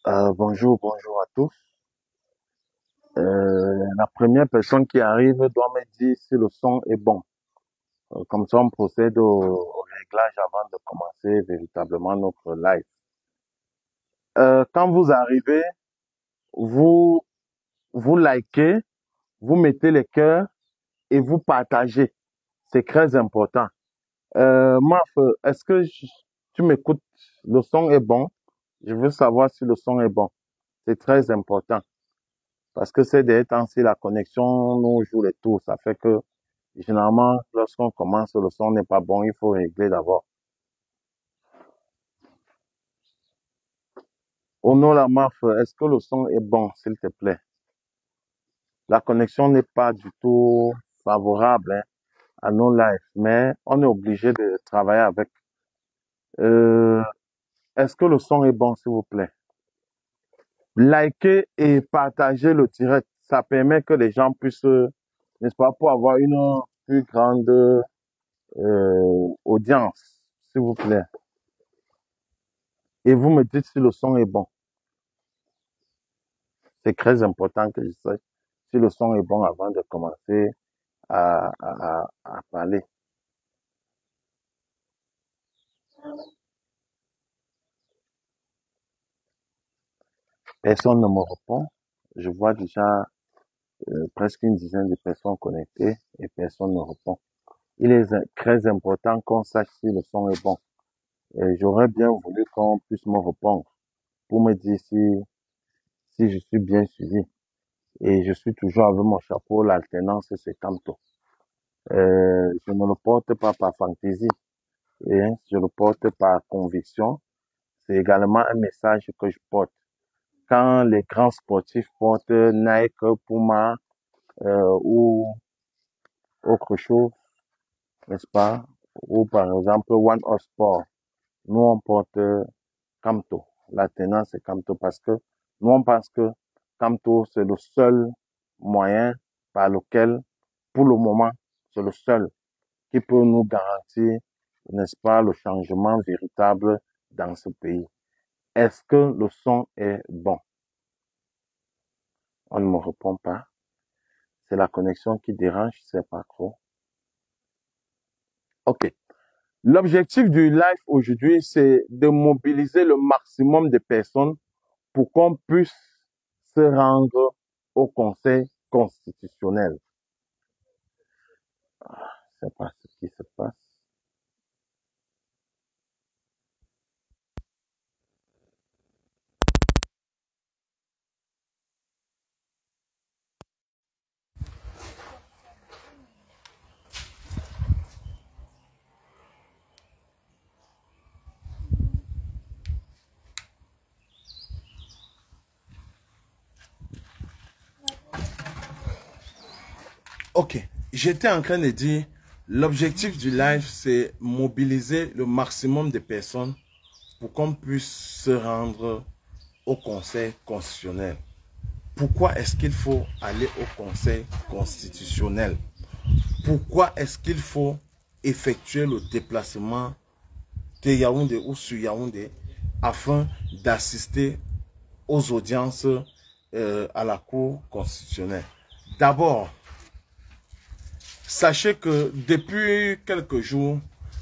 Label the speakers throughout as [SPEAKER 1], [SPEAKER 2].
[SPEAKER 1] Bonjour à tous. La première personne qui arrive doit me dire si le son est bon. Comme ça, on procède au réglage avant de commencer véritablement notre live. Quand vous arrivez, vous vous likez, vous mettez les cœurs et vous partagez. C'est très important. Maf, est-ce que tu m'écoutes? Le son est bon. Je veux savoir si le son est bon. C'est très important. Parce que ces derniers temps-ci, la connexion nous joue les tours. Ça fait que, généralement, lorsqu'on commence, le son n'est pas bon, il faut régler d'abord. Au nom de la MAF, est-ce que le son est bon, s'il te plaît? La connexion n'est pas du tout favorable, hein, à nos lives, mais on est obligé de travailler avec. Euh, est-ce que le son est bon, s'il vous plaît? Likez et partagez le direct. Ça permet que les gens puissent, n'est-ce pas, pour avoir une plus grande audience, s'il vous plaît. Et vous me dites si le son est bon. C'est très important que je sache si le son est bon avant de commencer à parler. Personne ne me répond. Je vois déjà presque une dizaine de personnes connectées et personne ne répond. Il est très important qu'on sache si le son est bon. Et j'aurais bien voulu qu'on puisse me répondre pour me dire si je suis bien suivi. Et je suis toujours avec mon chapeau, l'alternance, c'est Camto. Je ne le porte pas par fantaisie, et je le porte par conviction. C'est également un message que je porte. Quand les grands sportifs portent Nike, Puma ou autre chose, n'est-ce pas? Ou par exemple One Horse Sport, nous on porte Camto. La tenance c'est Camto parce que nous on pense que Camto c'est le seul moyen par lequel, pour le moment, c'est le seul qui peut nous garantir, n'est-ce pas, le changement véritable dans ce pays. Est-ce que le son est bon? On ne me répond pas. C'est la connexion qui dérange, je sais pas trop. OK. L'objectif du live aujourd'hui, c'est de mobiliser le maximum de personnes pour qu'on puisse se rendre au Conseil constitutionnel. Je sais pas ce qui se passe. OK. J'étais en train de dire, l'objectif du live, c'est mobiliser le maximum de personnes pour qu'on puisse se rendre au Conseil constitutionnel. Pourquoi est-ce qu'il faut aller au Conseil constitutionnel? Pourquoi est-ce qu'il faut effectuer le déplacement de Yaoundé ou sur Yaoundé afin d'assister aux audiences à la Cour constitutionnelle? D'abord, sachez que depuis quelques jours,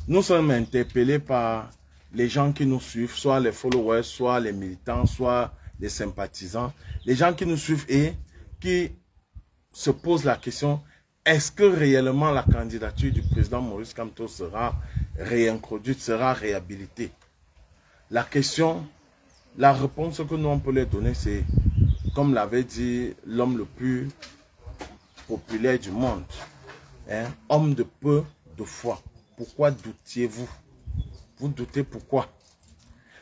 [SPEAKER 1] nous sommes interpellés par les gens qui nous suivent, soit les followers, soit les militants, soit les sympathisants, les gens qui nous suivent et qui se posent la question, est-ce que réellement la candidature du président Maurice Kamto sera réintroduite, sera réhabilitée? La question, la réponse que nous on peut leur donner, c'est, comme l'avait dit l'homme le plus populaire du monde, hein, homme de peu de foi. Pourquoi doutiez-vous? Vous doutez pourquoi?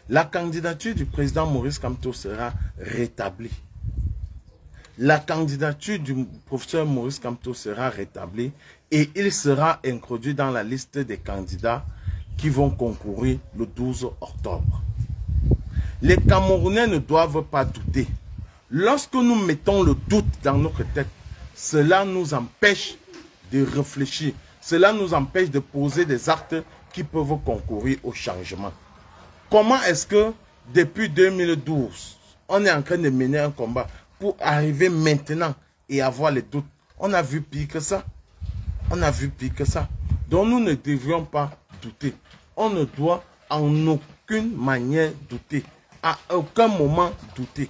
[SPEAKER 1] La candidature du président Maurice Kamto sera rétablie. La candidature du professeur Maurice Kamto sera rétablie et il sera introduit dans la liste des candidats qui vont concourir le 12 octobre. Les Camerounais ne doivent pas douter. Lorsque nous mettons le doute dans notre tête, cela nous empêche de réfléchir. Cela nous empêche de poser des actes qui peuvent concourir au changement. Comment est-ce que depuis 2012, On est en train de mener un combat pour arriver maintenant et avoir les doutes. On a vu pire que ça. On a vu pire que ça. Donc nous ne devrions pas douter. On ne doit en aucune manière douter. À aucun moment douter.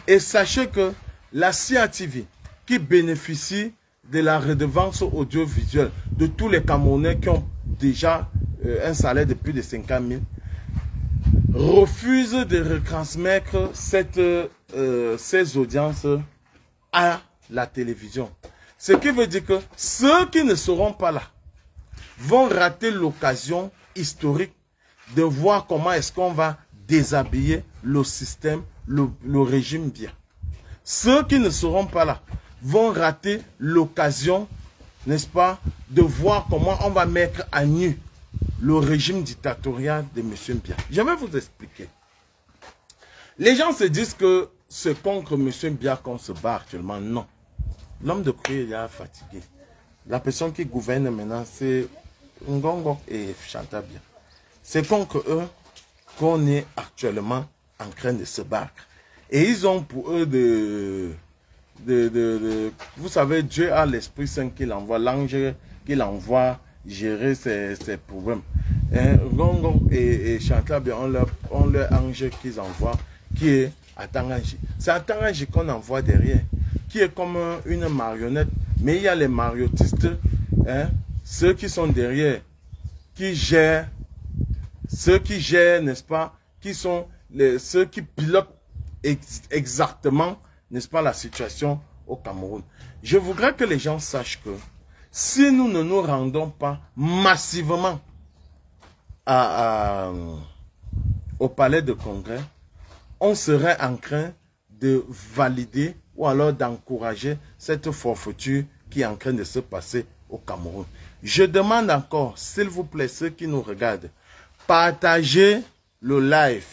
[SPEAKER 1] Et sachez que la CATV qui bénéficie de la redevance audiovisuelle de tous les Camerounais qui ont déjà un salaire de plus de 50 000 refuse de retransmettre ces audiences à la télévision. Ce qui veut dire que ceux qui ne seront pas là vont rater l'occasion historique de voir comment est-ce qu'on va déshabiller le système, le régime bien. Ceux qui ne seront pas là vont rater l'occasion, n'est-ce pas, de voir comment on va mettre à nu le régime dictatorial de M. Biya. Je vais vous expliquer. Les gens se disent que c'est contre M. Biya qu'on se bat actuellement. Non. L'homme de Kouré il est fatigué. La personne qui gouverne maintenant, c'est Ngongo et Chantal Biya. C'est contre eux qu'on est actuellement en train de se battre. Et ils ont pour eux vous savez, Dieu a l'Esprit Saint qu'il envoie, l'ange qu'il envoie gérer ses problèmes. Ngongo et Chantal Biya ont leur ange qu'ils envoient, qui est Atanganji. C'est Atanganji qu'on envoie derrière, qui est comme une marionnette. Mais il y a les marionnetistes, ceux qui sont derrière, qui gèrent, n'est-ce pas, qui sont ceux qui pilotent exactement, n'est-ce pas, la situation au Cameroun. Je voudrais que les gens sachent que si nous ne nous rendons pas massivement au palais de congrès, on serait en train de valider ou alors d'encourager cette forfaiture qui est en train de se passer au Cameroun. Je demande encore, s'il vous plaît, ceux qui nous regardent, partagez le live,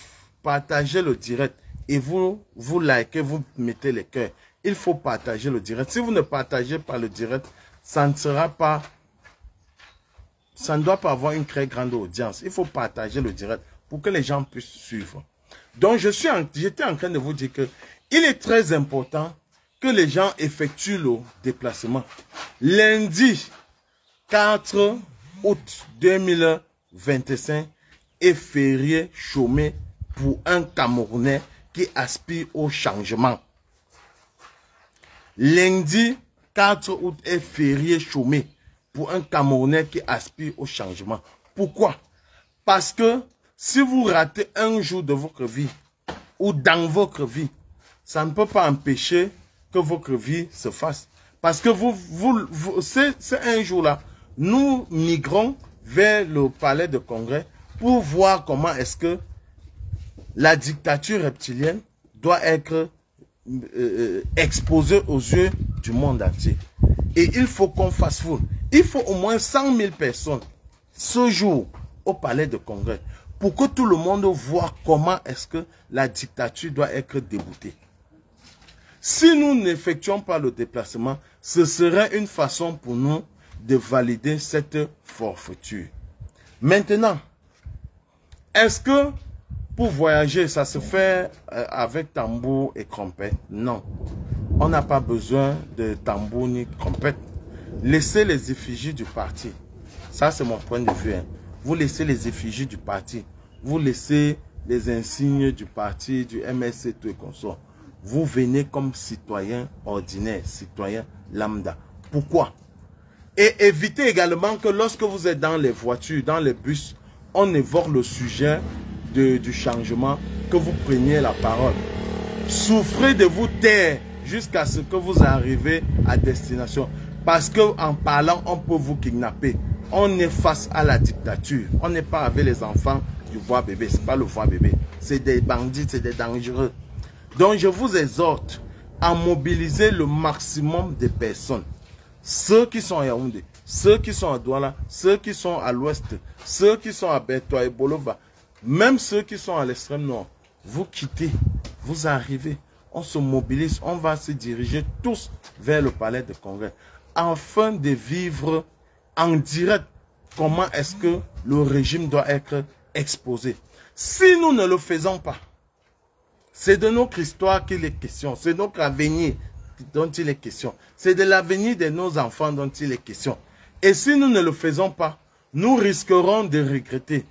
[SPEAKER 1] partagez le direct et vous likez, vous mettez les cœurs. Il faut partager le direct. Si vous ne partagez pas le direct, ça ne sera pas, ça ne doit pas avoir une très grande audience. Il faut partager le direct pour que les gens puissent suivre. Donc, j'étais en train de vous dire que il est très important que les gens effectuent le déplacement. Lundi 4 août 2025 est férié chômé pour un Camerounais qui aspire au changement. Lundi 4 août est férié chômé pour un Camerounais qui aspire au changement. Pourquoi? Parce que si vous ratez un jour de votre vie ou dans votre vie, ça ne peut pas empêcher que votre vie se fasse. Parce que c'est un jour-là, nous migrons vers le palais de congrès pour voir comment est-ce que la dictature reptilienne doit être exposée aux yeux du monde entier. Et il faut qu'on fasse foule. Il faut au moins 100 000 personnes ce jour au palais de congrès pour que tout le monde voit comment est-ce que la dictature doit être déboutée. Si nous n'effectuons pas le déplacement, ce serait une façon pour nous de valider cette forfaiture. Maintenant, est-ce que pour voyager, ça se fait avec tambour et trompette? Non. On n'a pas besoin de tambour ni trompette. Laissez les effigies du parti. Ça, c'est mon point de vue. Hein. Vous laissez les effigies du parti. Vous laissez les insignes du parti, du MSC, tout et consort. Vous venez comme citoyen ordinaire, citoyen lambda. Pourquoi? Et évitez également que lorsque vous êtes dans les voitures, dans les bus, on évoque le sujet du changement, que vous preniez la parole. Souffrez de vous taire jusqu'à ce que vous arrivez à destination. Parce qu'en parlant, on peut vous kidnapper. On est face à la dictature. On n'est pas avec les enfants du voix bébé. Ce n'est pas le voix bébé. C'est des bandits, c'est des dangereux. Donc je vous exhorte à mobiliser le maximum de personnes. Ceux qui sont à Yaoundé, ceux qui sont à Douala, ceux qui sont à l'ouest, ceux qui sont à Bertoua et Bolova, même ceux qui sont à l'extrême nord. Vous quittez, vous arrivez, on se mobilise, on va se diriger tous vers le palais de congrès afin de vivre en direct comment est-ce que le régime doit être exposé. Si nous ne le faisons pas, C'est de notre histoire qu'il est question. C'est notre avenir dont il est question. C'est de l'avenir de nos enfants dont il est question. Et si nous ne le faisons pas, nous risquerons de regretter.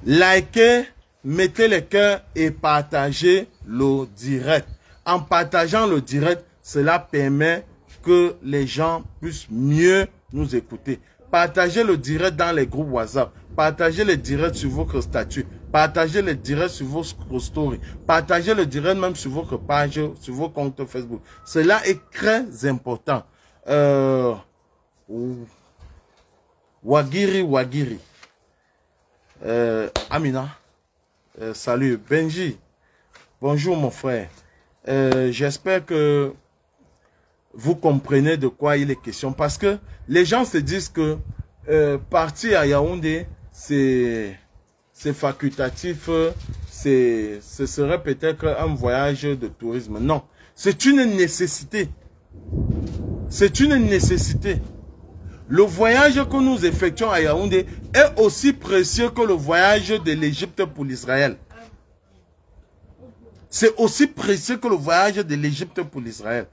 [SPEAKER 1] Likez, mettez les cœurs et partagez le direct. En partageant le direct, cela permet que les gens puissent mieux nous écouter. Partagez le direct dans les groupes WhatsApp. Partagez le direct sur votre statut. Partagez le direct sur vos stories. Partagez le direct même sur votre page, sur vos comptes Facebook. Cela est très important. Wagiri. Amina. Salut. Benji. Bonjour mon frère. J'espère que vous comprenez de quoi il est question. Parce que les gens se disent que partir à Yaoundé, c'est facultatif, ce serait peut-être un voyage de tourisme. Non, c'est une nécessité. C'est une nécessité. Le voyage que nous effectuons à Yaoundé est aussi précieux que le voyage de l'Égypte pour l'Israël. C'est aussi précieux que le voyage de l'Égypte pour l'Israël.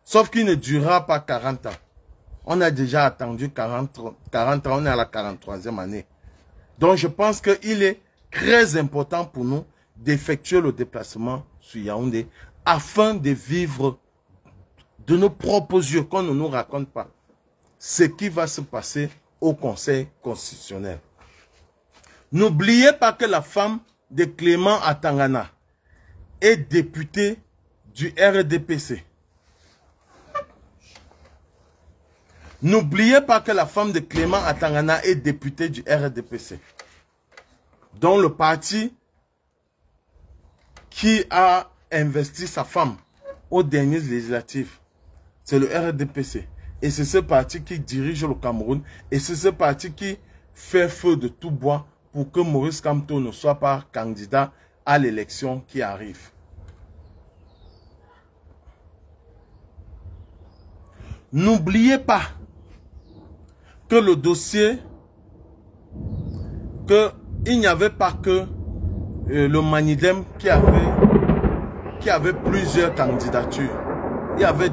[SPEAKER 1] Sauf qu'il ne durera pas 40 ans. On a déjà attendu 40 ans, on est à la 43e année. Donc je pense qu'il est très important pour nous d'effectuer le déplacement sur Yaoundé afin de vivre de nos propres yeux, qu'on ne nous raconte pas ce qui va se passer au Conseil constitutionnel. N'oubliez pas que la femme de Clément Atangana est députée du RDPC. N'oubliez pas que la femme de Clément Atangana est députée du RDPC, dont le parti qui a investi sa femme aux dernières législatives, c'est le RDPC. Et c'est ce parti qui dirige le Cameroun. Et c'est ce parti qui fait feu de tout bois pour que Maurice Kamto ne soit pas candidat à l'élection qui arrive. N'oubliez pas que le dossier, il n'y avait pas que le Manidem qui avait plusieurs candidatures. Il y avait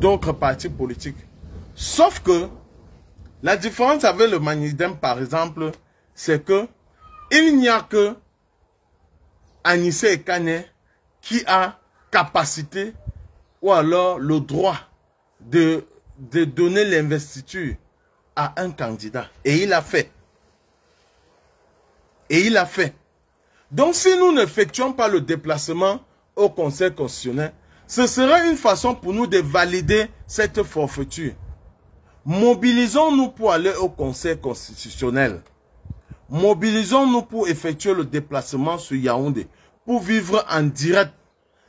[SPEAKER 1] d'autres partis politiques. Sauf que la différence avec le Manidem, par exemple, c'est que il n'y a que Anissé Ekane qui a capacité ou alors le droit de donner l'investiture à un candidat. Et il a fait. Et il a fait. Donc si nous n'effectuons pas le déplacement au Conseil constitutionnel, ce serait une façon pour nous de valider cette forfaiture. Mobilisons-nous pour aller au Conseil constitutionnel. Mobilisons-nous pour effectuer le déplacement sur Yaoundé, pour vivre en direct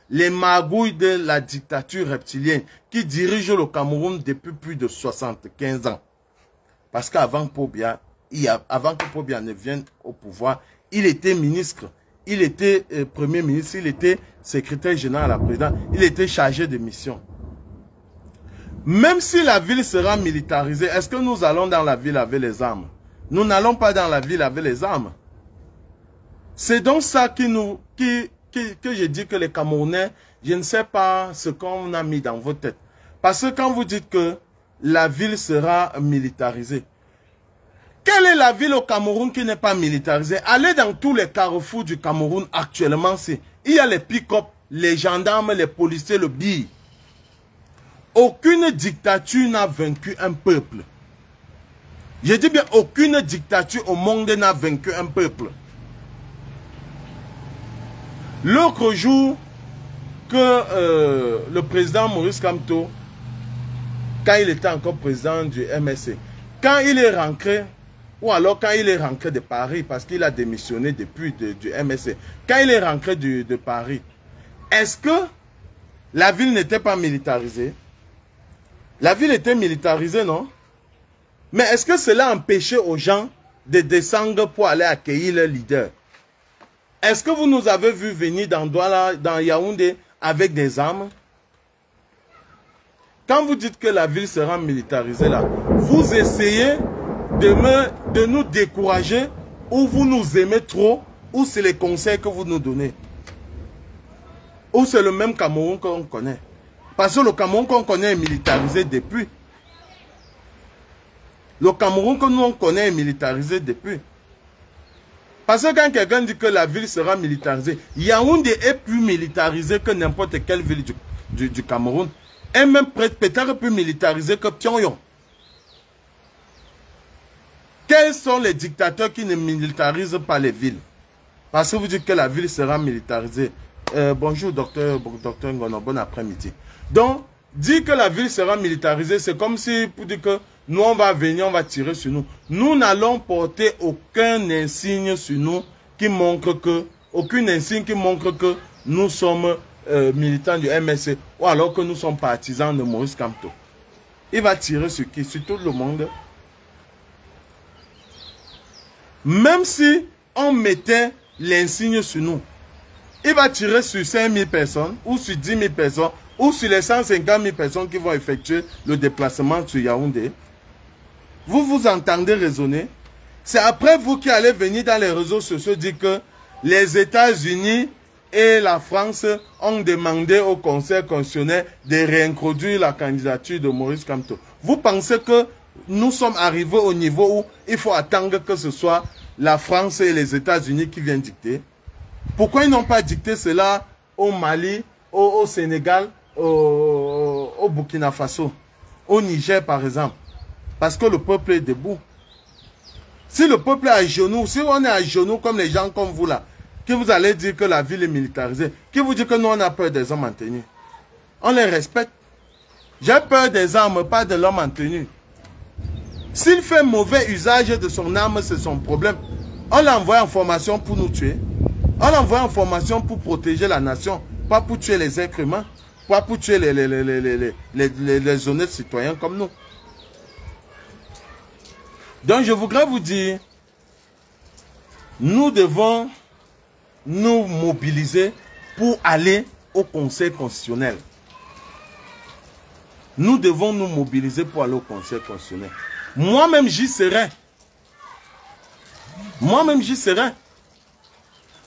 [SPEAKER 1] les magouilles de la dictature reptilienne qui dirige le Cameroun depuis plus de 75 ans. Parce qu'avant que Pobia ne vienne au pouvoir, il était ministre, il était premier ministre, il était secrétaire général à la présidence, il était chargé de mission. Même si la ville sera militarisée, est-ce que nous allons dans la ville avec les armes? Nous n'allons pas dans la ville avec les armes. C'est donc ça que je dis que les Camerounais, je ne sais pas ce qu'on a mis dans vos têtes. Parce que quand vous dites que la ville sera militarisée, quelle est la ville au Cameroun qui n'est pas militarisée? Allez dans tous les carrefours du Cameroun actuellement, il y a les pick-up, les gendarmes, les policiers, le BI. Aucune dictature n'a vaincu un peuple. Je dis bien, aucune dictature au monde n'a vaincu un peuple. L'autre jour que le président Maurice Kamto, quand il était encore président du MSC, quand il est rentré, ou alors quand il est rentré de Paris, parce qu'il a démissionné depuis du MSC, quand il est rentré de Paris, est-ce que la ville n'était pas militarisée? La ville était militarisée, non? Mais est-ce que cela empêchait aux gens de descendre pour aller accueillir leur leader? Est-ce que vous nous avez vu venir dans Douala, dans Yaoundé avec des armes? Quand vous dites que la ville sera militarisée là, vous essayez de nous décourager ou vous nous aimez trop ou c'est les conseils que vous nous donnez? Ou c'est le même Cameroun qu'on connaît? Parce que le Cameroun qu'on connaît est militarisé depuis. Le Cameroun que nous on connaît est militarisé depuis. Parce que quand quelqu'un dit que la ville sera militarisée, Yaoundé est plus militarisé que n'importe quelle ville du Cameroun. Et même peut-être plus militarisé que Pyongyang. Quels sont les dictateurs qui ne militarisent pas les villes? Parce que vous dites que la ville sera militarisée. Bonjour, docteur Ngono, bon après-midi. Donc, dire que la ville sera militarisée, c'est comme si, pour dire que nous, on va venir, on va tirer sur nous. Nous n'allons porter aucun insigne sur nous qui montre que, aucune insigne qui montre que nous sommes militants du MSC ou alors que nous sommes partisans de Maurice Kamto. Il va tirer sur qui? Sur tout le monde. Même si on mettait l'insigne sur nous, il va tirer sur 5000 personnes ou sur 10 000 personnes ou sur les 150 000 personnes qui vont effectuer le déplacement sur Yaoundé. Vous vous entendez raisonner? C'est après vous qui allez venir dans les réseaux sociaux dire que les États-Unis et la France ont demandé au Conseil constitutionnel de réintroduire la candidature de Maurice Kamto. Vous pensez que nous sommes arrivés au niveau où il faut attendre que ce soit la France et les États-Unis qui viennent dicter? Pourquoi ils n'ont pas dicté cela au Mali, au Sénégal, au Burkina Faso, au Niger par exemple? Parce que le peuple est debout. Si le peuple est à genoux, si on est à genoux comme les gens comme vous là, que vous allez dire que la ville est militarisée, qui vous dit que nous on a peur des hommes en tenue? On les respecte. J'ai peur des armes, pas de l'homme en tenue. S'il fait mauvais usage de son arme, c'est son problème. On l'envoie en formation pour nous tuer. On l'envoie en formation pour protéger la nation, pas pour tuer les êtres humains, pas pour tuer les honnêtes citoyens comme nous. Donc je voudrais vous dire, nous devons nous mobiliser pour aller au Conseil constitutionnel. Nous devons nous mobiliser pour aller au Conseil constitutionnel. Moi-même, j'y serai. Moi-même, j'y serai.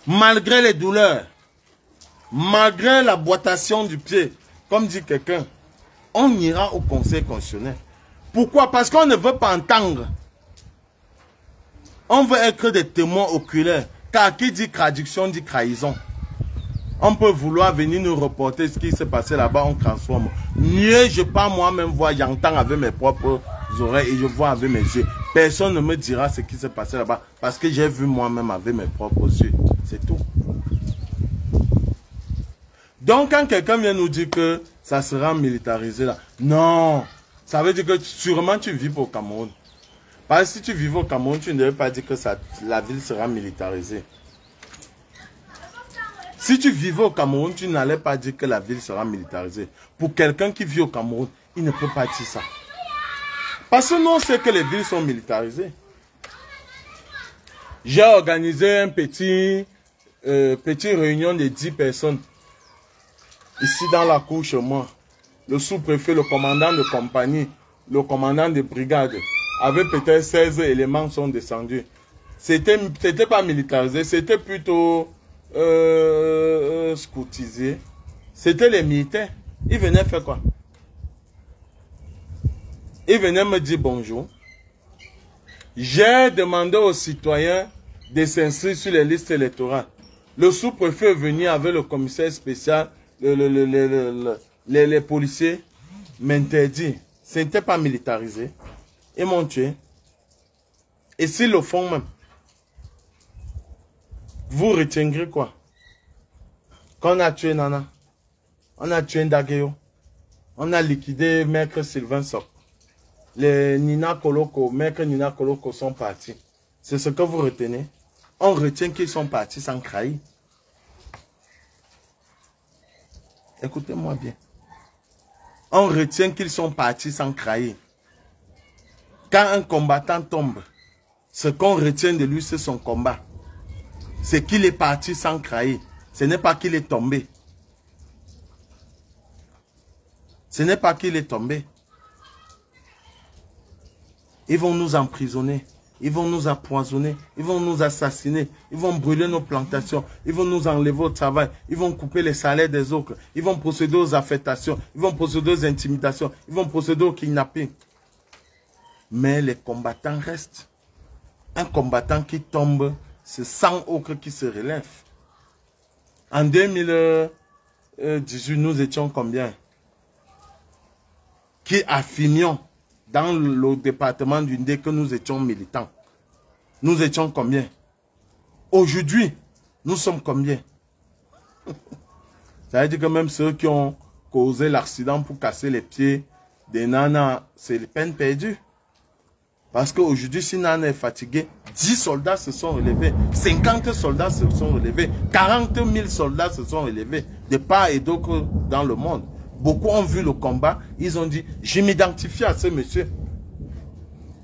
[SPEAKER 1] Malgré les douleurs, malgré la boitation du pied, comme dit quelqu'un, on ira au Conseil constitutionnel. Pourquoi? Parce qu'on ne veut pas entendre. On veut être des témoins oculaires. Car qui dit traduction dit trahison. On peut vouloir venir nous reporter ce qui s'est passé là-bas, on transforme. Mieux, je pars moi-même voir, j'entends avec mes propres oreilles et je vois avec mes yeux. Personne ne me dira ce qui s'est passé là-bas parce que j'ai vu moi-même avec mes propres yeux. C'est tout. Donc, quand quelqu'un vient nous dire que ça sera militarisé là, non, ça veut dire que sûrement tu vis au Cameroun. Parce que si tu vivais au Cameroun, tu ne devais pas dire que la ville sera militarisée. Si tu vivais au Cameroun, tu n'allais pas dire que la ville sera militarisée. Pour quelqu'un qui vit au Cameroun, il ne peut pas dire ça. Parce que nous, on sait que les villes sont militarisées. J'ai organisé une petite réunion de 10 personnes. Ici dans la cour chez moi. Le sous-préfet, le commandant de compagnie, le commandant de brigade, avec peut-être 16 éléments sont descendus. C'était pas militarisé, c'était plutôt scoutisé. C'était les militaires. Ils venaient faire quoi? Ils venaient me dire bonjour. J'ai demandé aux citoyens de s'inscrire sur les listes électorales. Le sous-préfet est venu avec le commissaire spécial, les policiers m'interdisent. Ce n'était pas militarisé. Ils m'ont tué. Et s'ils le font même, vous retiendrez quoi? Qu'on a tué Nana, on a tué Ndageo, on a liquidé Maître Sylvain Sok. Les Nina Koloko, Maître Nina Koloko sont partis. C'est ce que vous retenez. On retient qu'ils sont partis sans trahir. Écoutez-moi bien. On retient qu'ils sont partis sans trahir. Quand un combattant tombe, ce qu'on retient de lui, c'est son combat. C'est qu'il est parti sans trahir. Ce n'est pas qu'il est tombé. Ce n'est pas qu'il est tombé. Ils vont nous emprisonner. ils vont nous empoisonner, ils vont nous assassiner, ils vont brûler nos plantations, ils vont nous enlever au travail, ils vont couper les salaires des autres, ils vont procéder aux affectations, ils vont procéder aux intimidations, ils vont procéder au kidnapping. Mais les combattants restent. Un combattant qui tombe, c'est 100 autres qui se relèvent. En 2018, nous étions combien? Qui affirmions dans le département du Ndé que nous étions militants. Nous étions combien? Aujourd'hui, nous sommes combien? Ça veut dire que même ceux qui ont causé l'accident pour casser les pieds des nanas, c'est peine perdue. Parce qu'aujourd'hui, si Nana est fatigué, 10 soldats se sont relevés, 50 soldats se sont relevés, 40 000 soldats se sont relevés, de part et d'autre dans le monde. Beaucoup ont vu le combat, ils ont dit, je m'identifie à ce monsieur.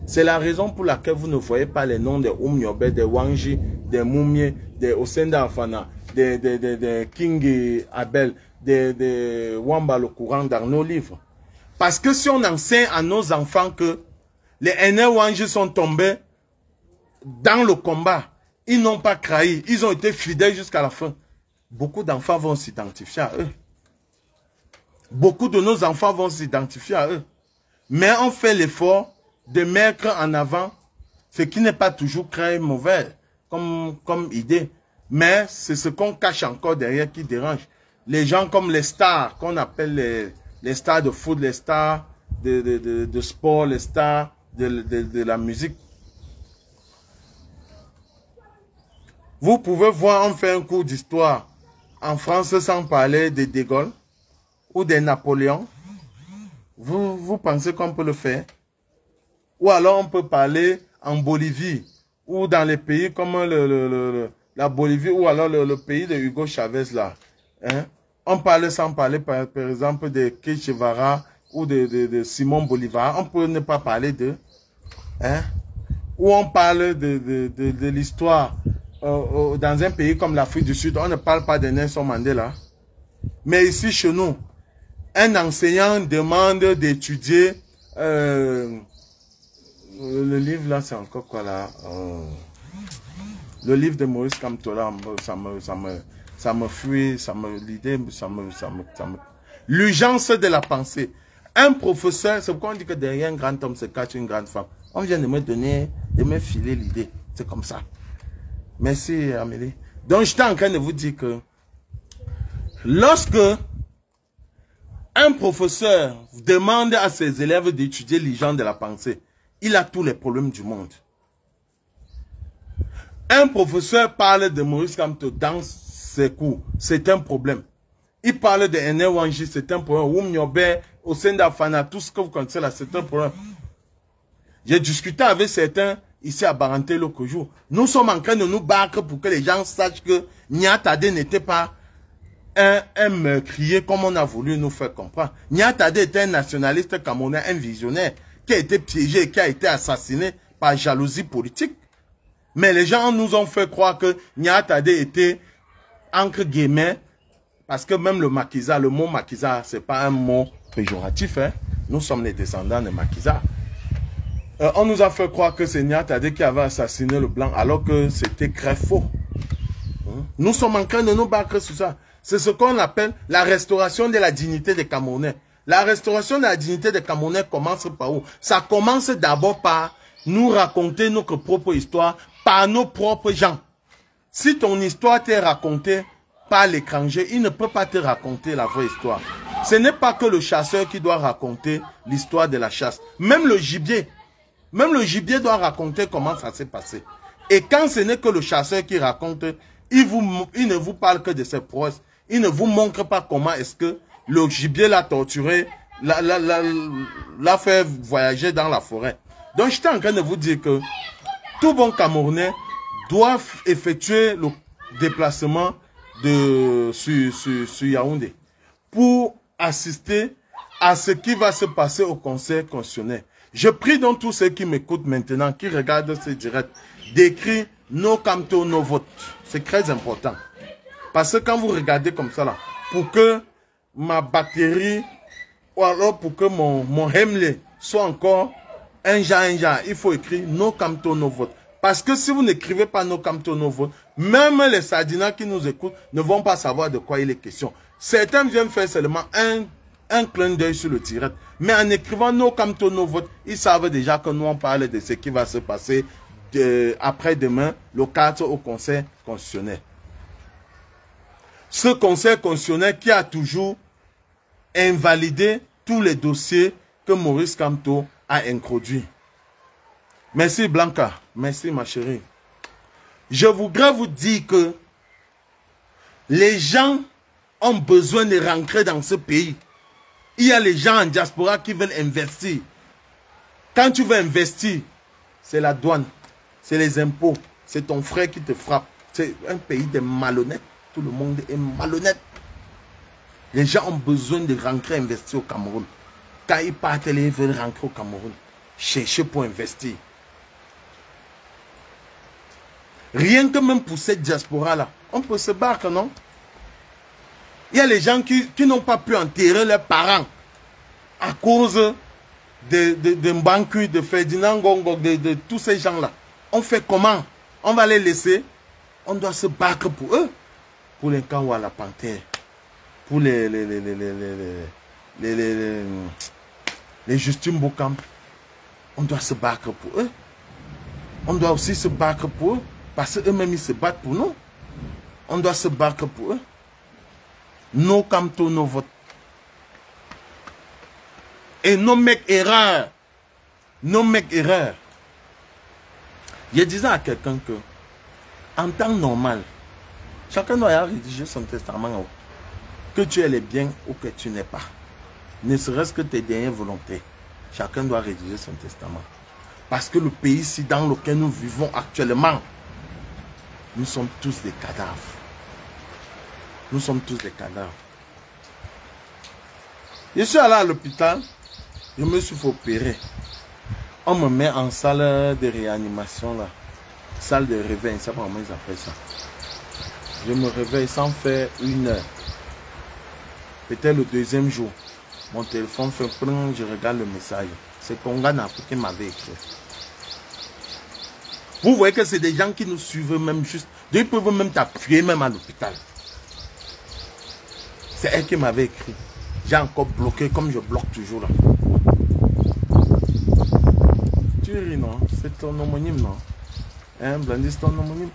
[SPEAKER 1] C'est la raison pour laquelle vous ne voyez pas les noms des Oumniobe, des Wanji, des Moumie, des Osenda Afana, des King Abel, des Wamba le courant dans nos livres. Parce que si on enseigne à nos enfants que les Ene Wanji sont tombés dans le combat, ils n'ont pas trahi, ils ont été fidèles jusqu'à la fin. Beaucoup d'enfants vont s'identifier à eux. Beaucoup de nos enfants vont s'identifier à eux. Mais on fait l'effort de mettre en avant ce qui n'est pas toujours très mauvais comme idée. Mais c'est ce qu'on cache encore derrière qui dérange. Les gens comme les stars, qu'on appelle les stars de foot, les stars de sport, les stars de la musique. Vous pouvez voir, on fait un cours d'histoire en France sans parler de De Gaulle ou de Napoléon. Vous pensez qu'on peut le faire? Ou alors on peut parler en Bolivie ou dans les pays comme la Bolivie ou alors le pays de Hugo Chavez là. Hein? On parle sans parler par exemple de Che Guevara ou de Simon Bolivar. On peut ne pas parler d'eux. Hein? Ou on parle de l'histoire dans un pays comme l'Afrique du Sud. On ne parle pas de Nelson Mandela. Mais ici chez nous, un enseignant demande d'étudier le livre là, c'est encore quoi là? Le livre de Maurice Kamto là, ça me fuit, l'idée, l'urgence de la pensée. Un professeur, c'est pourquoi on dit que derrière un grand homme se cache une grande femme. On vient de me filer l'idée. C'est comme ça. Merci Amélie. Donc j'étais en train de vous dire que lorsque un professeur demande à ses élèves d'étudier l'urgence de la pensée, il a tous les problèmes du monde. Un professeur parle de Maurice Kamto dans ses cours, c'est un problème. Il parle de Ene Wanji, c'est un problème. Oumniobe, Osenda Fana, tout ce que vous connaissez là, c'est un problème. J'ai discuté avec certains ici à Baranté l'autre jour. Nous sommes en train de nous battre pour que les gens sachent que Niatade n'était pas un meurtrier comme on a voulu nous faire comprendre. Niatade était un nationaliste camerounais, un visionnaire, qui a été piégé et qui a été assassiné par jalousie politique. Mais les gens nous ont fait croire que Niatade était, entre guillemets, parce que même le maquisard, le mot maquisard, c'est pas un mot péjoratif. Hein? Nous sommes les descendants de maquisard. On nous a fait croire que c'est Niatade qui avait assassiné le blanc, alors que c'était très faux. Nous sommes en train de nous battre sur ça. C'est ce qu'on appelle la restauration de la dignité des Camerounais. La restauration de la dignité des Camerounais commence par où? Ça commence d'abord par nous raconter notre propre histoire par nos propres gens. Si ton histoire t'est racontée par l'étranger, il ne peut pas te raconter la vraie histoire. Ce n'est pas que le chasseur qui doit raconter l'histoire de la chasse. Même le gibier doit raconter comment ça s'est passé. Et quand ce n'est que le chasseur qui raconte, il ne vous parle que de ses prouesses. Il ne vous montre pas comment est-ce que le gibier l'a torturé, l'a fait voyager dans la forêt. Donc, j'étais en train de vous dire que tout bon Camerounais doit effectuer le déplacement sur Yaoundé pour assister à ce qui va se passer au Conseil constitutionnel. Je prie donc tous ceux qui m'écoutent maintenant, qui regardent ce direct, d'écrire nos Kamto, nos votes. C'est très important. Parce que quand vous regardez comme ça, là, pour que ma batterie, ou alors pour que mon Hemley soit encore un genre, il faut écrire no Camto no vote. Parce que si vous n'écrivez pas no Camto no vote, même les Sardinats qui nous écoutent ne vont pas savoir de quoi il est question. Certains viennent faire seulement un clin d'œil sur le direct. Mais en écrivant no Camto no vote, ils savent déjà que nous on parle de ce qui va se passer après-demain, le 4 au Conseil constitutionnel. Ce Conseil constitutionnel qui a toujours invalidé tous les dossiers que Maurice Kamto a introduits. Merci Blanca, merci ma chérie. Je voudrais vous dire que les gens ont besoin de rentrer dans ce pays. Il y a les gens en diaspora qui veulent investir. Quand tu veux investir, c'est la douane, c'est les impôts, c'est ton frère qui te frappe. C'est un pays de malhonnêtes. Tout le monde est malhonnête. Les gens ont besoin de rentrer investir au Cameroun. Quand ils partent, ils veulent rentrer au Cameroun. Chercher pour investir. Rien que même pour cette diaspora-là, on peut se battre, non? Il y a les gens qui n'ont pas pu enterrer leurs parents à cause de Mbanku, de Ferdinand Gongo, de tous ces gens-là. On fait comment? On va les laisser? On doit se battre pour eux. Pour les Kawa, la Panthère. Pour les Justin Bocamp. On doit se battre pour eux. On doit aussi se battre pour eux. Parce qu'eux-mêmes, ils se battent pour nous. On doit se battre pour eux. No Camto, no vote. Et non mec erreur. Non mec erreur. Je disais à quelqu'un que, en temps normal, chacun doit rédiger son testament. Que tu aies les biens ou que tu n'aies pas. Ne serait-ce que tes dernières volontés. Chacun doit rédiger son testament. Parce que le pays ici dans lequel nous vivons actuellement, nous sommes tous des cadavres. Nous sommes tous des cadavres. Je suis allé à l'hôpital. Je me suis fait opérer. On me met en salle de réanimation là. Salle de réveil, ça comment ils appellent ça. Je me réveille sans faire 1 heure. Peut-être le deuxième jour. Mon téléphone fait prendre, je regarde le message. C'est Kongana qui m'avait écrit. Vous voyez que c'est des gens qui nous suivent même juste. Ils peuvent même t'appuyer même à l'hôpital. C'est elle qui m'avait écrit. J'ai encore bloqué comme je bloque toujours là. Tu ris non? C'est ton homonyme non? Hein, Blandis, c'est ton homonyme?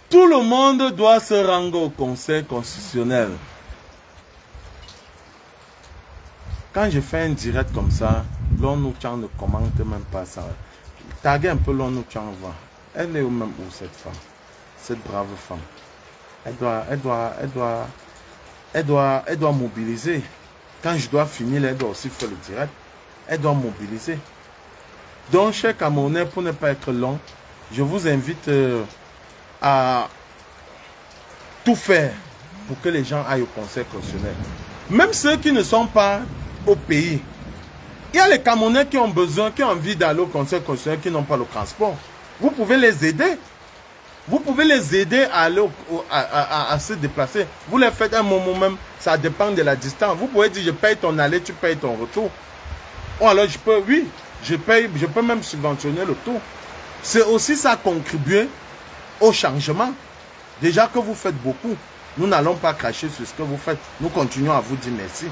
[SPEAKER 1] Tout le monde doit se rendre au Conseil constitutionnel. Quand je fais un direct comme ça, l'ONU Chan ne commente même pas ça. Taguez un peu l'ONU Chan, va. Elle est où même où cette femme? Cette brave femme. Elle doit mobiliser. Quand je dois finir, elle doit aussi faire le direct. Elle doit mobiliser. Donc, chers Camerounais, pour ne pas être long, je vous invite à tout faire pour que les gens aillent au Conseil constitutionnel. Même ceux qui ne sont pas au pays. Il y a les Camerounais qui ont besoin, qui ont envie d'aller au Conseil constitutionnel, qui n'ont pas le transport. Vous pouvez les aider. Vous pouvez les aider à aller à se déplacer. Vous les faites un moment même, ça dépend de la distance. Vous pouvez dire, je paye ton aller, tu payes ton retour. Ou alors je peux, oui, je peux même subventionner le tour. C'est aussi ça contribuer au changement. Déjà que vous faites beaucoup, nous n'allons pas cracher sur ce que vous faites. Nous continuons à vous dire merci.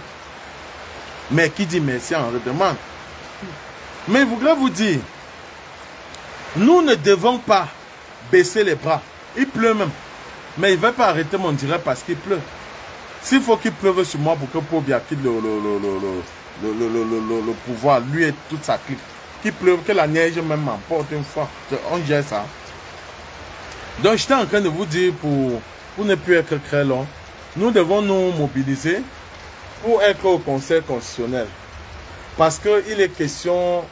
[SPEAKER 1] Mais qui dit merci en redemande. Mais je voudrais vous dire, nous ne devons pas baisser les bras. Il pleut même. Mais il ne va pas arrêter mon direct parce qu'il pleut. S'il faut qu'il pleuve sur moi pour que Pobia quitte le pouvoir, lui et toute sa clique, qu'il pleuve, que la neige même m'emporte une fois. On gère ça. Donc j'étais en train de vous dire, pour ne plus être très long, nous devons nous mobiliser pour être au Conseil constitutionnel. Parce qu'il est question,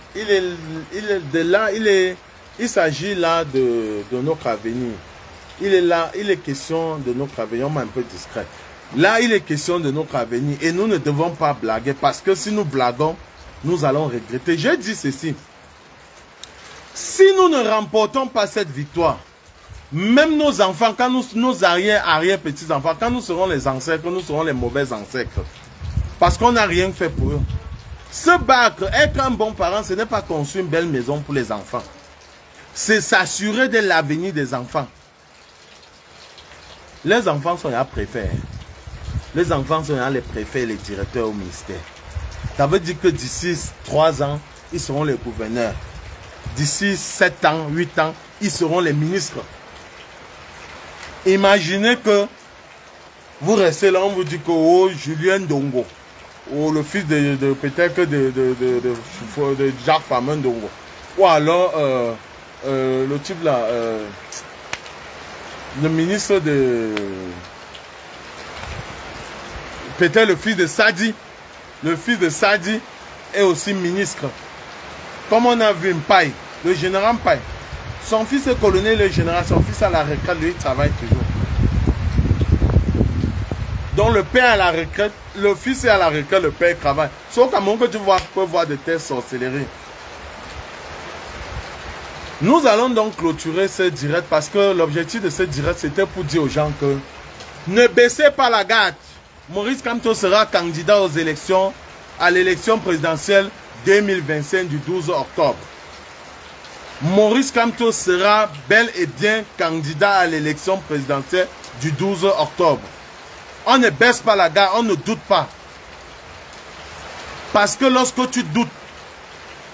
[SPEAKER 1] il s'agit là de notre avenir. Il est question de notre avenir. On est un peu discret. Là, il est question de notre avenir. Et nous ne devons pas blaguer. Parce que si nous blaguons, nous allons regretter. Je dis ceci. Si nous ne remportons pas cette victoire, même nos enfants, quand nos arrière-petits-enfants, quand nous serons les ancêtres, nous serons les mauvais ancêtres. Parce qu'on n'a rien fait pour eux. Se battre, être un bon parent, ce n'est pas construire une belle maison pour les enfants. C'est s'assurer de l'avenir des enfants. Les enfants sont là préfets. Les enfants sont là les préfets et les directeurs au ministère. Ça veut dire que d'ici 3 ans, ils seront les gouverneurs. D'ici 7 ans, 8 ans, ils seront les ministres. Imaginez que vous restez là, on vous dit que oh, Julien Dongo, ou le fils de peut-être de Jacques Famin Dongo, ou alors le type là, le ministre de, peut-être le fils de Sadi, le fils de Sadi est aussi ministre. Comme on a vu Mpaye, le général Mpaye, son fils est colonel, le général, son fils à la retraite, lui il travaille toujours. Donc le père à la retraite, le fils est à la retraite, le père travaille. Sauf qu'à mon que tu peux voir de telles sorcelleries. Nous allons donc clôturer ce direct parce que l'objectif de ce direct c'était pour dire aux gens que ne baissez pas la garde. Maurice Kamto sera candidat aux élections, à l'élection présidentielle 2025 du 12 octobre. Maurice Kamto sera bel et bien candidat à l'élection présidentielle du 12 octobre. On ne baisse pas la garde, on ne doute pas. Parce que lorsque tu doutes,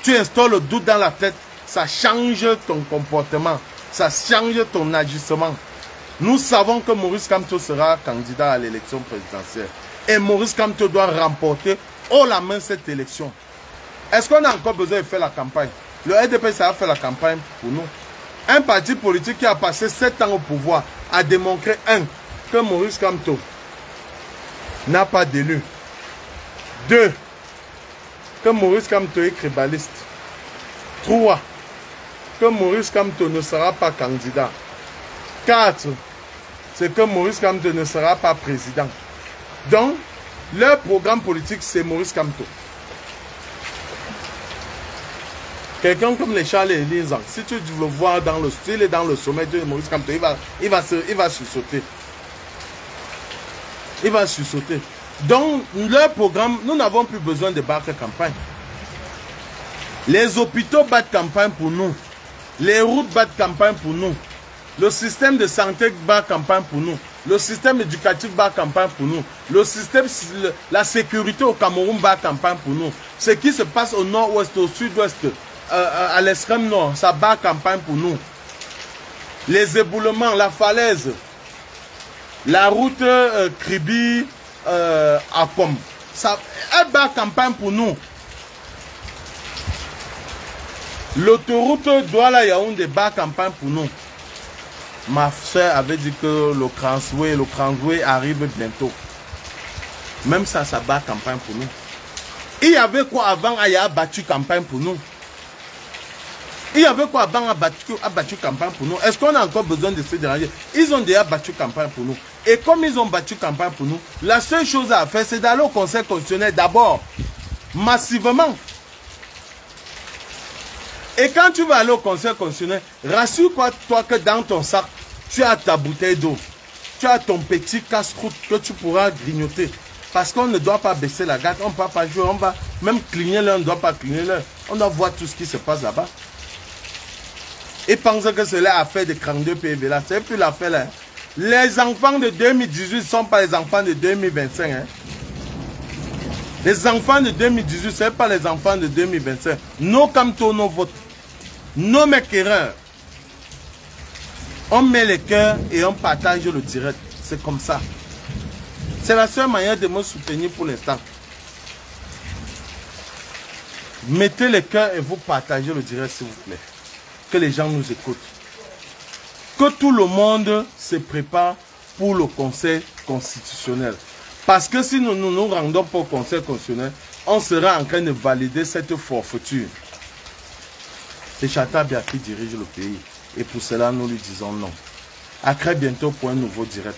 [SPEAKER 1] tu installes le doute dans la tête, ça change ton comportement, ça change ton agissement. Nous savons que Maurice Kamto sera candidat à l'élection présidentielle. Et Maurice Kamto doit remporter haut la main cette élection. Est-ce qu'on a encore besoin de faire la campagne? Le RDP, ça a fait la campagne pour nous. Un parti politique qui a passé 7 ans au pouvoir a démontré, que Maurice Kamto n'a pas d'élu. 2, que Maurice Kamto est crébaliste. 3, que Maurice Kamto ne sera pas candidat. 4, c'est que Maurice Kamto ne sera pas président. Donc, leur programme politique, c'est Maurice Kamto. Quelqu'un comme les Charles et Lisa, si tu le vois dans le style et dans le sommet de Maurice Kamto, il va sursauter. Il va sursauter. Donc, leur programme, nous n'avons plus besoin de battre campagne. Les hôpitaux battent campagne pour nous. Les routes battent campagne pour nous. Le système de santé bat campagne pour nous. Le système éducatif bat campagne pour nous. Le système, la sécurité au Cameroun bat campagne pour nous. Ce qui se passe au nord-ouest, au sud-ouest, à l'extrême nord, ça bat campagne pour nous. Les éboulements, la falaise, la route Kribi à Kom, ça bat campagne pour nous. L'autoroute Douala-Yaoundé bat campagne pour nous. Ma soeur avait dit que le Kransoué arrive bientôt. Même ça, ça bat campagne pour nous. Il y avait quoi avant Aya a battu campagne pour nous? Il y avait quoi avant a battu campagne pour nous? Est-ce qu'on a encore besoin de se déranger? Ils ont déjà battu campagne pour nous. Et comme ils ont battu campagne pour nous, la seule chose à faire, c'est d'aller au Conseil constitutionnel d'abord, massivement. Et quand tu vas aller au Conseil constitutionnel, rassure-toi que dans ton sac, tu as ta bouteille d'eau. Tu as ton petit casse-croûte que tu pourras grignoter. Parce qu'on ne doit pas baisser la garde, on ne peut pas jouer, on va même cligner l'heure, on ne doit pas cligner l'heure. On doit voir tout ce qui se passe là-bas. Et pense que c'est l'affaire de 42 PV là, c'est plus l'affaire là. Les enfants de 2018 ne sont pas les enfants de 2025. Hein. Les enfants de 2018, ce n'est pas les enfants de 2025. Nos Kamto, nos votes. Nos maquereurs. On met les cœurs et on partage le direct. C'est comme ça. C'est la seule manière de me soutenir pour l'instant. Mettez les cœurs et vous partagez le direct, s'il vous plaît. Que les gens nous écoutent. Que tout le monde se prépare pour le Conseil constitutionnel. Parce que si nous ne nous rendons pas au Conseil constitutionnel, on sera en train de valider cette forfaiture. C'est Chatabia qui dirige le pays. Et pour cela, nous lui disons non. À très bientôt pour un nouveau direct.